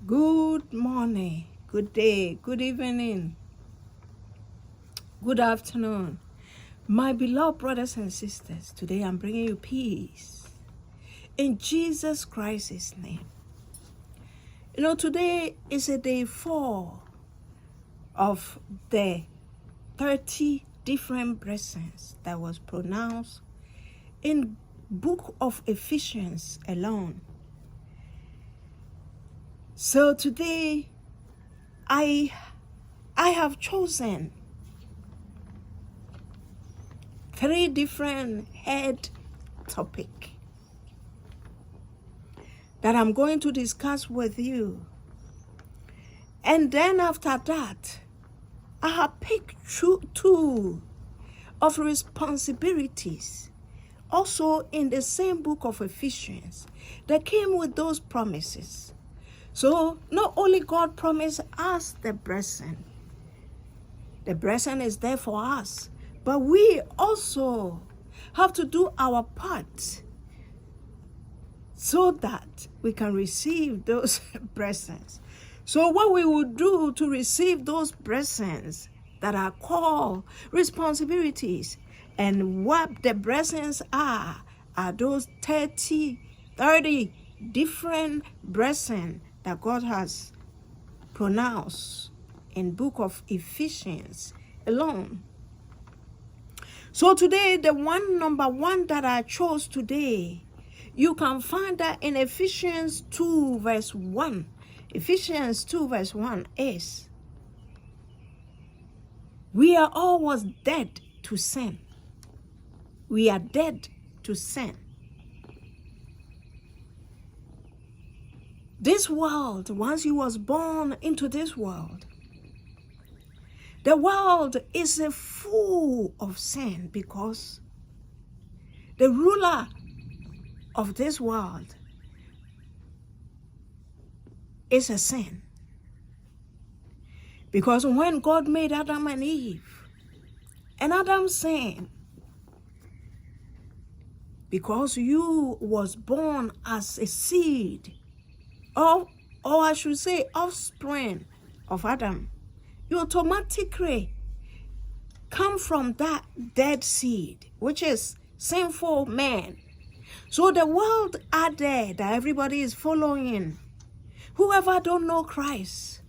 Good morning, good day, good evening, good afternoon. My beloved brothers and sisters, today I'm bringing you peace in Jesus Christ's name. Today is a day 4 of the 30 different blessings that was pronounced in book of Ephesians alone. So today I have chosen 3 different head topic that I'm going to discuss with you. And then after that, I have picked 2 of responsibilities also in the same book of Ephesians that came with those promises. So not only God promised us the blessing is there for us, but we also have to do our part so that we can receive those blessings. So what we will do to receive those blessings that are called responsibilities, and what the blessings are those 30 different blessings that God has pronounced in book of Ephesians alone. So today, the number one that I chose today, you can find that in Ephesians 2 verse 1. Ephesians 2 verse 1 is, we are always dead to sin. We are dead to sin. This world, once you was born into this world, the world is full of sin because the ruler of this world is a sin. Because when God made Adam and Eve, and Adam sinned, because you was born as a seed, or I should say offspring of Adam, you automatically come from that dead seed, which is sinful man. So the world are there that everybody is following. Whoever don't know Christ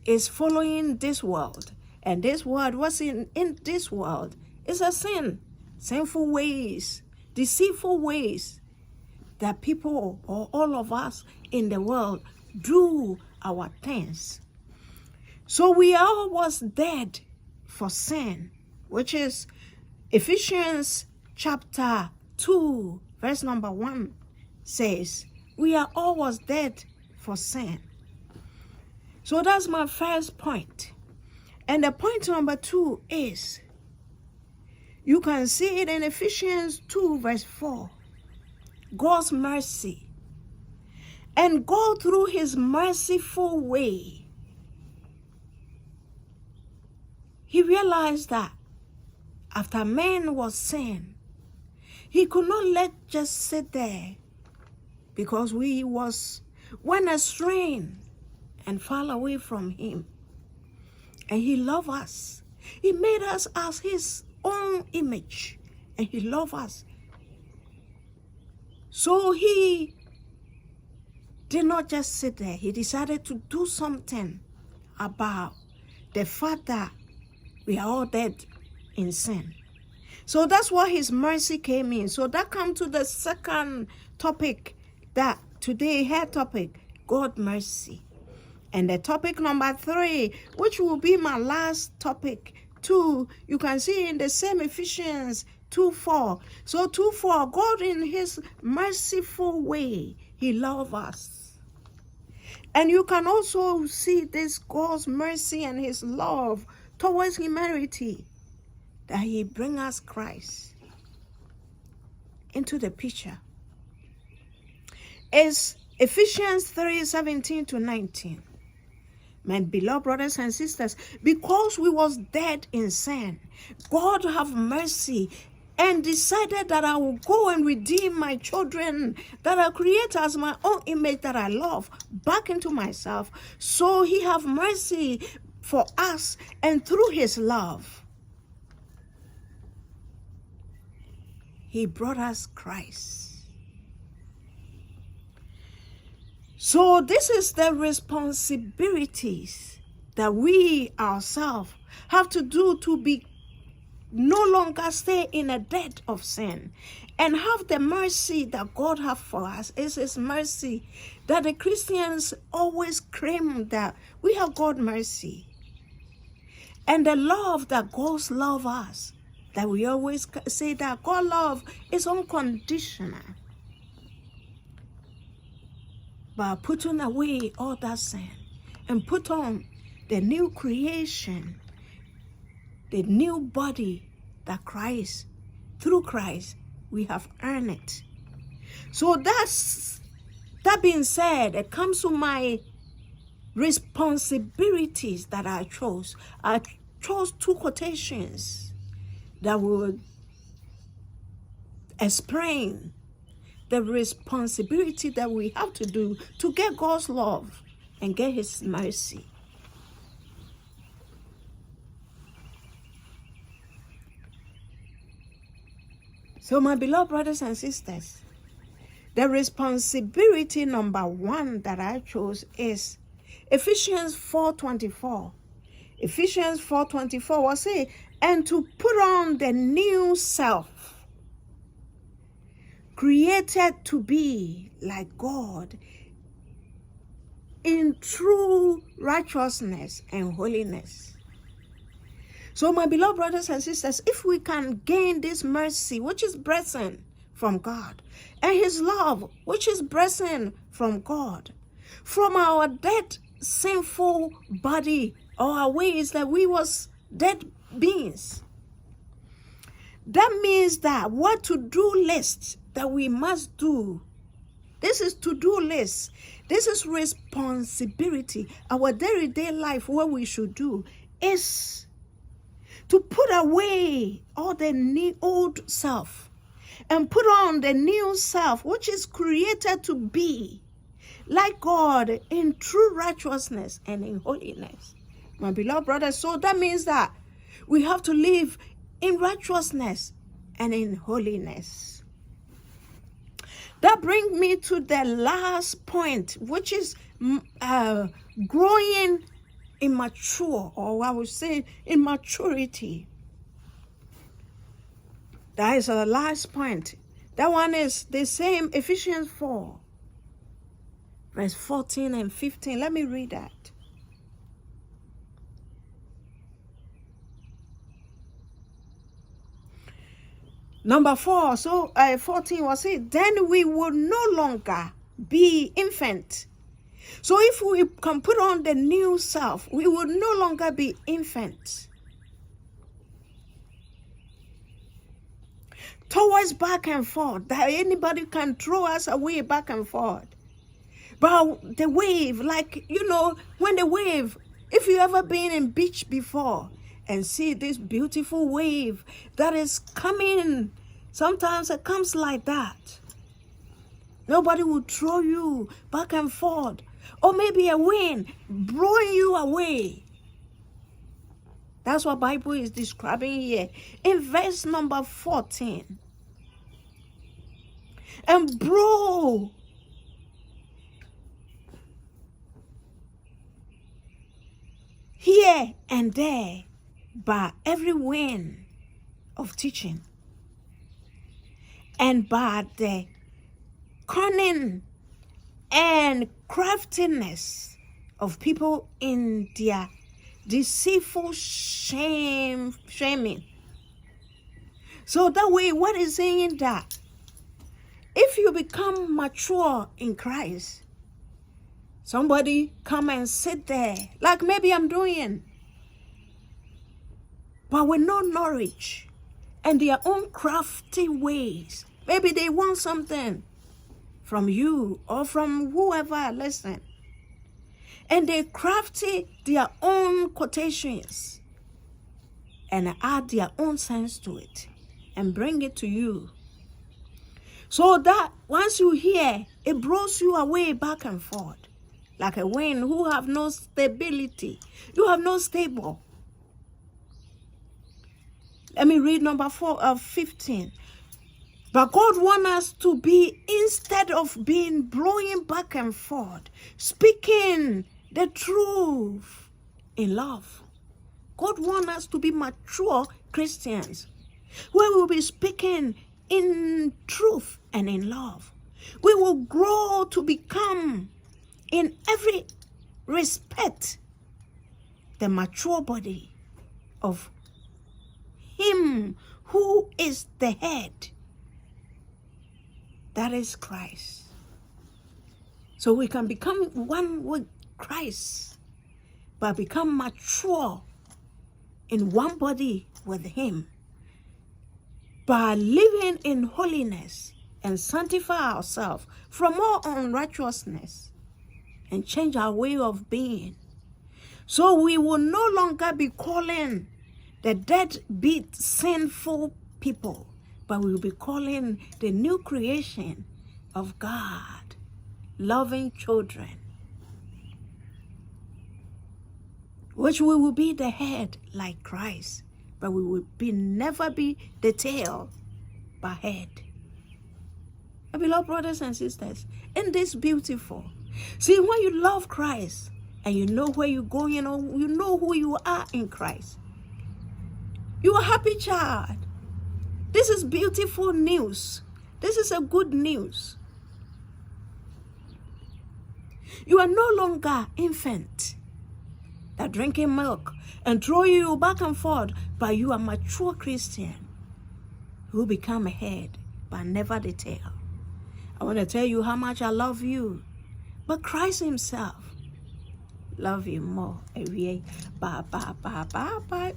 is following this world. And this world, what's in this world is a sin. Sinful ways, deceitful ways that people or all of us in the world do our things. So we all was dead for sin, which is Ephesians chapter 2, verse number 1 says, we are always dead for sin. So that's my first point. And the point number 2 is, you can see it in Ephesians 2 verse 4, God's mercy. And go through his merciful way. He realized that after man was sin, he could not just sit there because we went astray and fall away from him. And he loved us. He made us as his own image, and he loved us. So he did not just sit there. He decided to do something about the fact that we are all dead in sin. So that's why his mercy came in. So that comes to the second topic, that today, head topic, God mercy. And the topic number 3, which will be my last topic, 2, you can see in the same Ephesians 2:4. So 2:4, God in his merciful way, he loves us. And you can also see this God's mercy and his love towards humanity, that he bring us Christ into the picture. Is Ephesians 3:17-19. My beloved brothers and sisters, because we was dead in sin, God have mercy and decided that I will go and redeem my children that I create as my own image that I love back into myself. So he have mercy for us, and through his love, he brought us Christ. So this is the responsibilities that we ourselves have to do to be no longer stay in a debt of sin and have the mercy that God has for us. It's his mercy that the Christians always claim that we have God's mercy. And the love that God loves us, that we always say that God love is unconditional. By putting away all that sin and put on the new creation, the new body that Christ, through Christ, we have earned it. So that being said, it comes to my responsibilities that I chose. I chose two quotations that will explain the responsibility that we have to do to get God's love and get his mercy. So my beloved brothers and sisters, the responsibility number one that I chose is Ephesians 4:24. Ephesians 4:24 will say, and to put on the new self, created to be like God in true righteousness and holiness. So my beloved brothers and sisters, if we can gain this mercy, which is blessing from God, and his love, which is blessing from God, from our dead sinful body or our ways that we was dead beings, that means that what to-do list that we must do, this is to-do list, this is responsibility. Our day-to-day life, what we should do is to put away all the old self and put on the new self, which is created to be like God in true righteousness and in holiness. My beloved brothers, so that means that we have to live in righteousness and in holiness. That brings me to the last point, which is growing in mature, or I would say in maturity. That is the last point. That one is the same, Ephesians 4, verse 14 and 15. Let me read that. Number 4, 14 was it, then we will no longer be infant. So if we can put on the new self, we will no longer be infants. Towards back and forth, that anybody can throw us away back and forth. But the wave, like, when the wave, if you ever been in beach before and see this beautiful wave that is coming, sometimes it comes like that. Nobody will throw you back and forth. Or maybe a wind blowing you away. That's what Bible is describing here. In verse number 14. And blow here and there by every wind of teaching, and by the cunning and craftiness of people in their deceitful shaming. So that way, what is saying that if you become mature in Christ, somebody come and sit there, like maybe I'm doing, but with no knowledge and their own crafty ways. Maybe they want something from you or from whoever, listen. And they crafted their own quotations and add their own sense to it. and bring it to you. So that once you hear, it blows you away back and forth. Like a wind who have no stability. You have no stable. Let me read number 15. But God wants us to be, instead of being blowing back and forth, speaking the truth in love. God wants us to be mature Christians, where we'll be speaking in truth and in love. We will grow to become, in every respect, the mature body of Him who is the head. That is Christ. So we can become one with Christ, but become mature in one body with Him by living in holiness and sanctify ourselves from all unrighteousness and change our way of being. So we will no longer be calling the deadbeat sinful people, but we will be calling the new creation of God, loving children, which we will be the head like Christ, but we will never be the tail, but head. My beloved brothers and sisters, isn't this beautiful? See, when you love Christ and you know where you're going, you know who you are in Christ, you're a happy child. This is beautiful news. This is a good news. You are no longer infant that drinking milk and throw you back and forth, but you are mature Christian who become a head, but never the tail. I want to tell you how much I love you, but Christ Himself love you more. Bye, bye, bye, bye, bye.